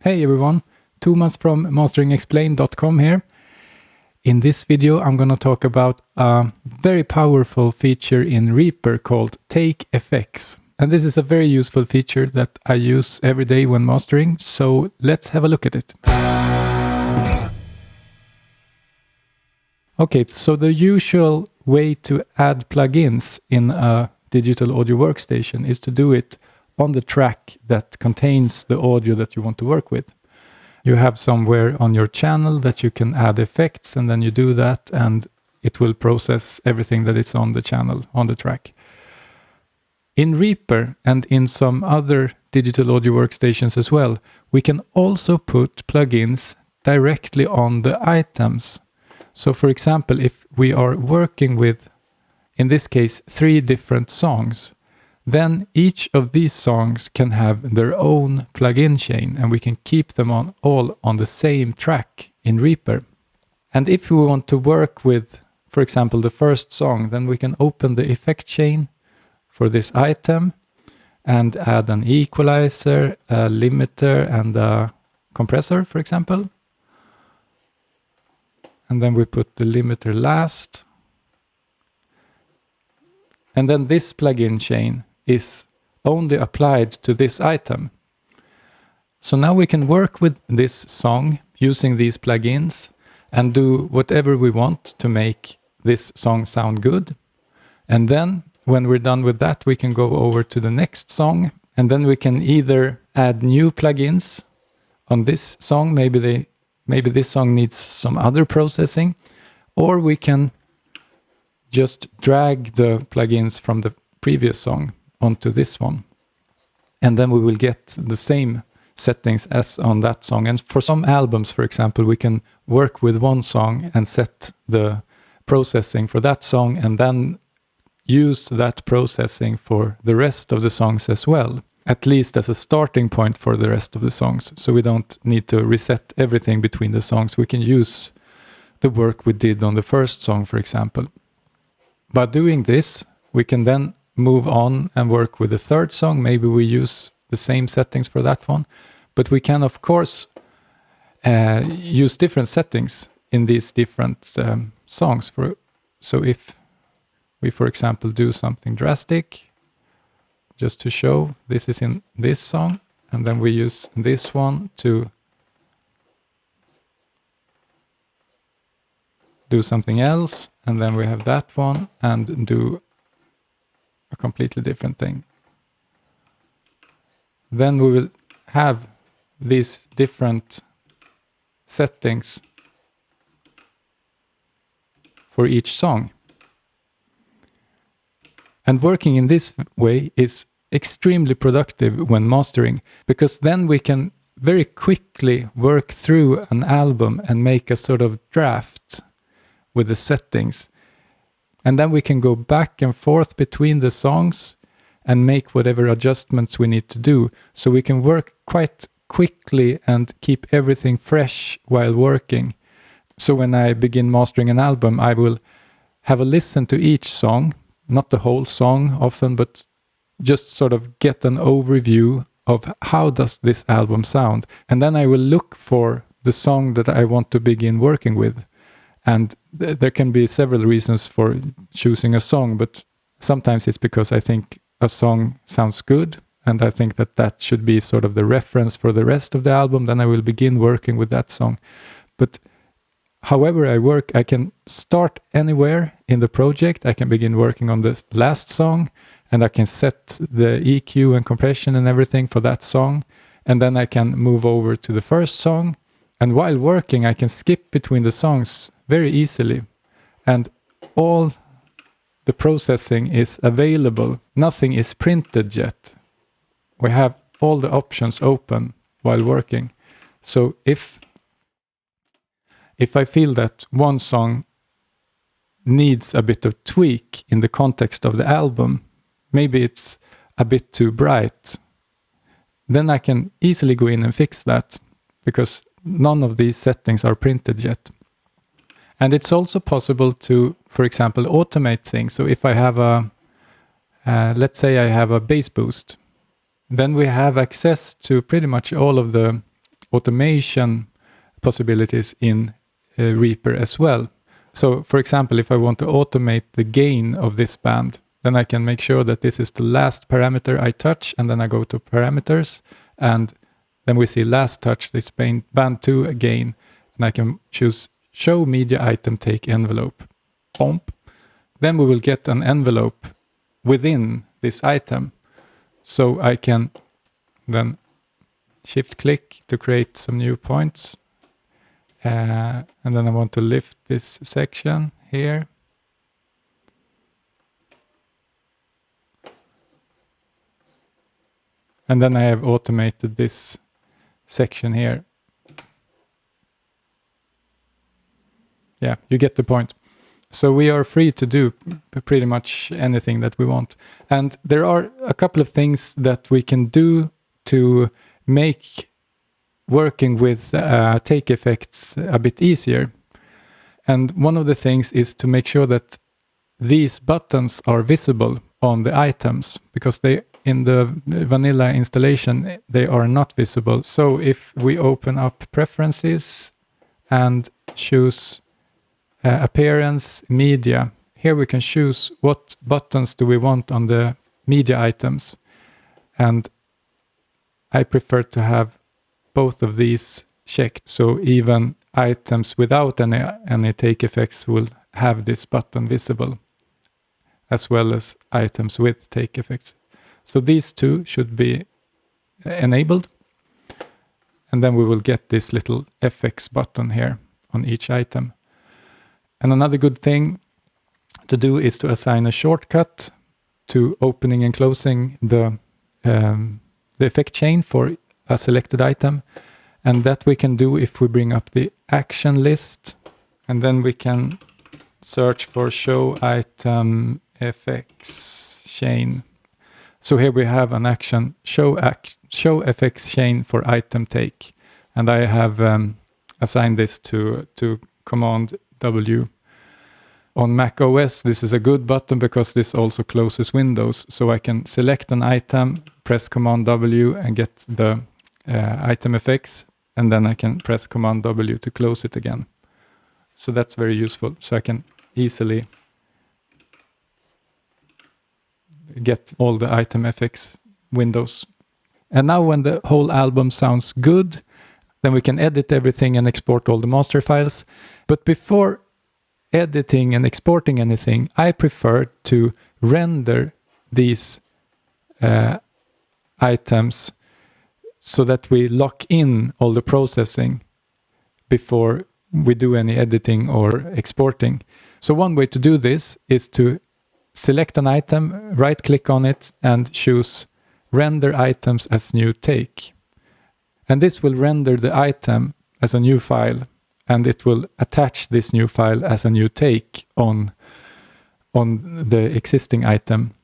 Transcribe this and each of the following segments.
Hey everyone, Thomas from masteringexplained.com here. In this video I'm going to talk about a very powerful feature in Reaper called Take Effects. And this is a very useful feature that I use every day when mastering, so let's have a look at it. Okay, so the usual way to add plugins in a digital audio workstation is to do it on the track that contains the audio that you want to work with. You have somewhere on your channel that you can add effects, and then you do that and it will process everything that is on the channel, on the track. In Reaper and in some other digital audio workstations as well, we can also put plugins directly on the items. So for example, if we are working with, in this case, 3 different songs, then each of these songs can have their own plugin chain, and we can keep them all on the same track in Reaper. And if we want to work with, for example, the first song, then we can open the effect chain for this item and add an equalizer, a limiter, and a compressor, for example. And then we put the limiter last. And then this plugin chain is only applied to this item. So now we can work with this song using these plugins and do whatever we want to make this song sound good. And then when we're done with that, we can go over to the next song, and then we can either add new plugins on this song, maybe this song needs some other processing, or we can just drag the plugins from the previous song onto this one. And then we will get the same settings as on that song. And for some albums, for example, we can work with one song and set the processing for that song, and then use that processing for the rest of the songs as well, at least as a starting point for the rest of the songs. So we don't need to reset everything between the songs. We can use the work we did on the first song, for example. By doing this, we can then move on and work with the third song. Maybe we use the same settings for that one, but we can of course use different settings in these different songs. So if we, for example, do something drastic, just to show this is in this song, and then we use this one to do something else, and then we have that one and do a completely different thing. Then we will have these different settings for each song. And working in this way is extremely productive when mastering, because then we can very quickly work through an album and make a sort of draft with the settings. And then we can go back and forth between the songs and make whatever adjustments we need to do. So we can work quite quickly and keep everything fresh while working. So when I begin mastering an album, I will have a listen to each song, not the whole song often, but just sort of get an overview of how does this album sound. And then I will look for the song that I want to begin working with. And there can be several reasons for choosing a song, but sometimes it's because I think a song sounds good, and I think that that should be sort of the reference for the rest of the album. Then I will begin working with that song. But however I work, I can start anywhere in the project. I can begin working on the last song, and I can set the EQ and compression and everything for that song. And then I can move over to the first song. And while working, I can skip between the songs very easily. And all the processing is available. Nothing is printed yet. We have all the options open while working. So if I feel that one song needs a bit of tweak in the context of the album, maybe it's a bit too bright, then I can easily go in and fix that, because none of these settings are printed yet. And it's also possible to, for example, automate things. So if I have let's say I have a bass boost, then we have access to pretty much all of the automation possibilities in Reaper as well. So for example, if I want to automate the gain of this band, then I can make sure that this is the last parameter I touch, and then I go to parameters, and then we see last touch, this band 2 gain, and I can choose show media item take envelope. Bump. Then we will get an envelope within this item. So I can then shift click to create some new points. And then I want to lift this section here. And then I have automated this section here. Yeah, you get the point. So we are free to do pretty much anything that we want. And there are a couple of things that we can do to make working with take effects a bit easier. And one of the things is to make sure that these buttons are visible on the items, because they in the vanilla installation they are not visible. So if we open up preferences and choose appearance media, here we can choose what buttons do we want on the media items, and I prefer to have both of these checked, so even items without any take effects will have this button visible, as well as items with take effects. So these two should be enabled, and then we will get this little FX button here on each item. And another good thing to do is to assign a shortcut to opening and closing the effect chain for a selected item. And that we can do if we bring up the action list, and then we can search for show item FX chain. So here we have an action show FX chain for item take, and I have assigned this to Command W. On Mac OS, this is a good button because this also closes windows. So I can select an item, press Command W and get the item effects, and then I can press Command W to close it again. So that's very useful. So I can easily get all the item FX windows. And now when the whole album sounds good, then we can edit everything and export all the master files. But before editing and exporting anything, I prefer to render these items so that we lock in all the processing before we do any editing or exporting. So one way to do this is to select an item, right click on it and choose render items as new take. And this will render the item as a new file, and it will attach this new file as a new take on the existing item.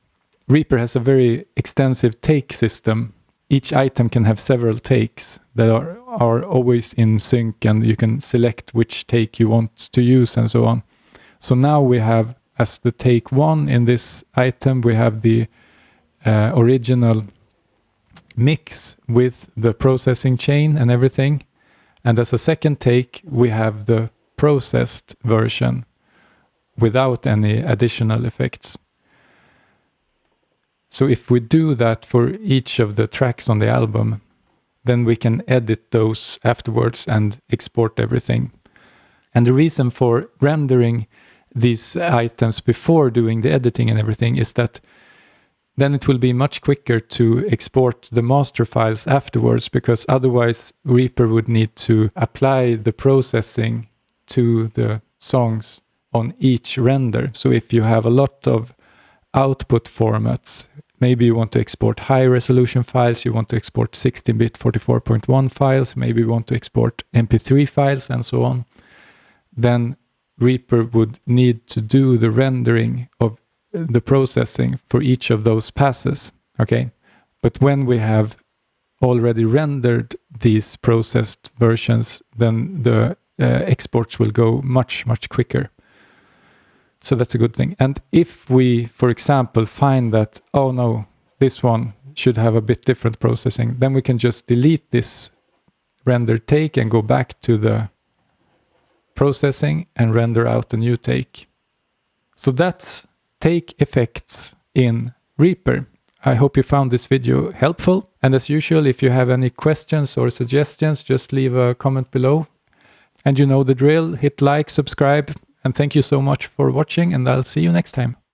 Reaper has a very extensive take system. Each item can have several takes that are always in sync, and you can select which take you want to use and so on. So now we have, as the take 1 in this item, we have the original mix with the processing chain and everything. And as a second take, we have the processed version without any additional effects. So if we do that for each of the tracks on the album, then we can edit those afterwards and export everything. And the reason for rendering these items before doing the editing and everything is that then it will be much quicker to export the master files afterwards, because otherwise Reaper would need to apply the processing to the songs on each render. So if you have a lot of output formats, maybe you want to export high resolution files, you want to export 16-bit 44.1 files, maybe you want to export MP3 files and so on, then Reaper would need to do the rendering of the processing for each of those passes, okay? But when we have already rendered these processed versions, then the exports will go much, much quicker. So that's a good thing. And if we, for example, find that, oh no, this one should have a bit different processing, then we can just delete this render take and go back to the processing and render out a new take. So that's take effects in Reaper. I hope you found this video helpful. And as usual, if you have any questions or suggestions, just leave a comment below. And you know the drill, hit like, subscribe, and thank you so much for watching, and I'll see you next time.